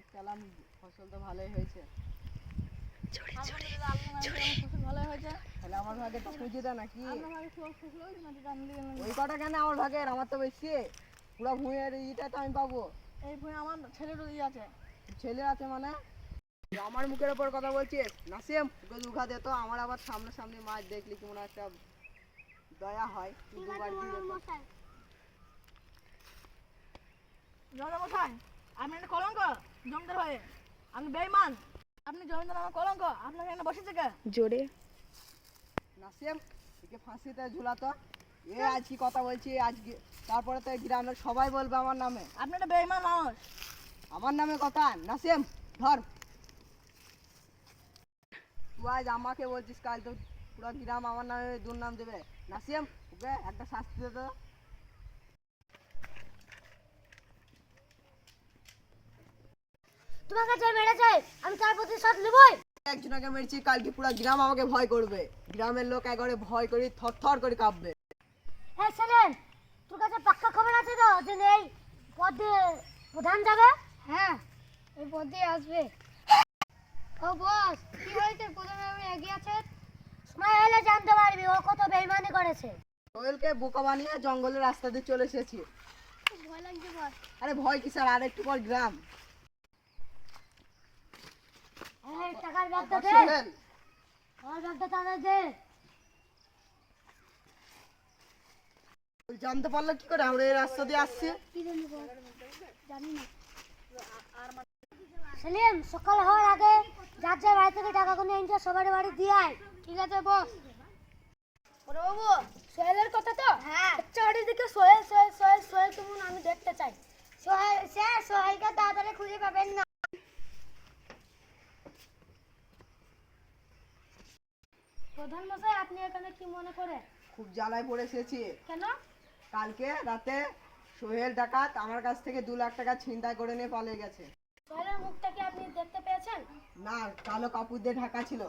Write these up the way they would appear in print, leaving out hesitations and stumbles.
দেখতে এলাম ফসল তো ভালোই হয়েছে। তাহলে আমার ভাগে তো খুঁজে দেয় নাকি? ওই কটা কেন আমার ভাগের? আমার তো বেশি। পুরো ভুঁইয়ের ইটা তো আমি পাবো। এই ভুঁই আমার ছেলের আছে। ছেলে আছে মানে? আমার মুখের ওপর কথা বলছিস? নাসিম, ওকে দুঘা দে তো। আমার আবার সামনাসামনি মাছ দেখলি কেমন একটা দয়া হয়। দুবার দিয়ে জমিদার আপনি একটা কলঙ্ক জমিদার হয়ে, আপনি বেঈমান, আপনি জমিদার আমার কলঙ্ক, আপনাকে এখানে বসেছে কে? জোরে নাসিম, একে ফাঁসিতে ঝুলাতো। এ আজকে কথা বলছি আজকে, তারপরে তো গ্রামের সবাই বলবে আমার নামে। আপনি একটা বেঈমান মানুষ। আমার নামে কথা? নাসিম ধর। তুই আজ আমাকে বলছিস, কাল তো পুরো গ্রাম আমার নামে দুর্নাম দেবে। নাসিম, ওকে একটা শাস্তি দে তো। তোমাকে যে মেরেছে আমি তার প্রতিশোধ নেবই। একজনকে মেরেছি, কালকে পুরো গ্রাম আমাকে ভয় করবে। গ্রামের লোক একবারে ভয় করে থরথর করে কাঁপবে। হ্যাঁ সেলেন, তোর কাছে পাক্কা খবর আছে তো যে এই পদে প্রধান যাবে? হ্যাঁ, এই পদে আসবে। ও বস, কি হয়েছে? প্রধান আমি এগিয়ে আছে, সময় এলে জানতে পারবি ও কত বেইমানি করেছে। সোহেলকে বোকা বানিয়ে জঙ্গলের রাস্তা দিয়ে চলে এসেছি। ভয় লাগছে বস। আরে ভয় কিসের, আর একটু পর গ্রাম। এই টাকার ব্যাগটা দে। সোহেল, আমার ব্যাগটা তাহলে দে। তুই জানতে পারলো কি করে আমরা এই রাস্তা দিয়ে আসছি? কি জানি বস, জানি না। সেলিম, সকাল হওয়ার আগে যার যার বাড়ি থেকে টাকাগুলো এনে সবার বাড়ি দিয়ে আয়। ঠিক আছে বস। ওরে বাবু, সোহেলের কথা তো? হ্যাঁ। চারিদিকে সোহেল সোহেল সোহেল সোহেল কেমন আমি দেখতে চাই। সোহেলকে তাড়াতাড়ি খুঁজে পাবেন না। প্রধান মশাই, আপনি এখানে কি মনে করে? খুব জ্বালায় পড়ে এসেছি। কেন? কালকে রাতে সোহেল ডাকাত আমার কাছ থেকে 2 লাখ টাকা ছিনতাই করে নিয়ে পালিয়ে গেছে। সোহেলের মুখটা কি আপনি দেখতে পেয়েছেন? না, কালো কাপড় দিয়ে ঢাকা ছিল।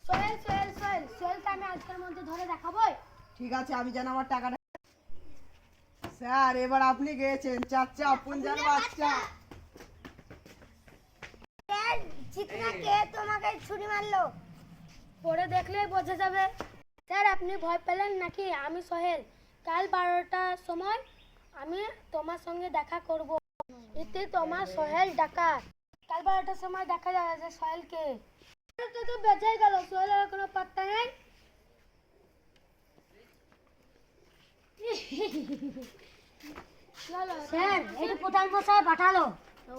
সোহেল সোহেল সোহেল সোহেলকে আমি আজকের মধ্যে ধরে দেখাবোই। ঠিক আছে, আমি যেন আমার টাকাটা। স্যার, এবার আপনি গিয়েছেন। চাচা, আপন জান বাচ্চা। চিকনা কে তোমাকে ছুরি মারলো? পরে দেখলেই বোঝা যাবে। স্যার, আপনি ভয় পেলেন নাকি? আমি সোহেল। কাল 12টার সময় আমি তোমার সঙ্গে দেখা করব। এতে তোমার সোহেল ডাকাত। কাল 12টার সময় দেখা যাবে যে সোহেল কে। তো বেঁচেই গেল, সোহেলের কোনো পাত্তা নেই। স্যার, এই প্রধান মশাই পাঠালো,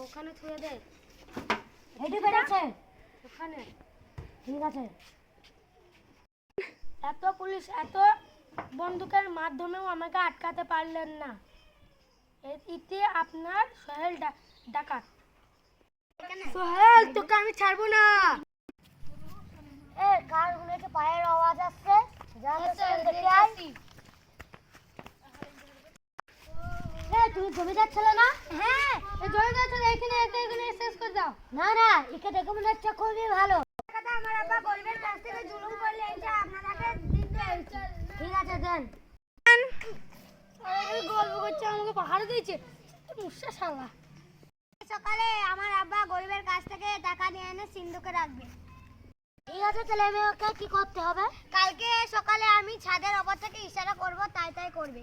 ওখানে ছুঁয়ে দে। হেঁটে বেড়েছে ওখানে। ঠিক আছে। এত পুলিশ, এত বন্দুকের মাধ্যমেও আমাকে আটকাতে পারলেন না। এতে আপনার সোহেল ডাকাত। সোহেল, তোকে আমি ছাড়বো না। এ কার গুলোকে পায়ের আওয়াজ আসছে? যা তো দেখে আয়। তুমি জমিদার ছেলে না? হ্যাঁ, এই জমিদার ছেলে। এখানে শেষ করে দাও। না না, একে দেখে মনে হচ্ছে খুবই ভালো। আমার আব্বা গরিবের কাছ থেকে জুলুম করলে এটা আপনাকে দিতে। ঠিক আছে, দেন। গল্প করছে, আমাকে পাহাড়ে দিয়েছে মুসা শালা। সকালে আমার আব্বা গরিবের কাছ থেকে টাকা নিয়ে এনে সিন্ধুকে রাখবে। ঠিক আছে, তাহলে আমি ওকে কি করতে হবে? কালকে সকালে আমি ছাদের ওপর থেকে ইশারা করব, তাই তাই করবে।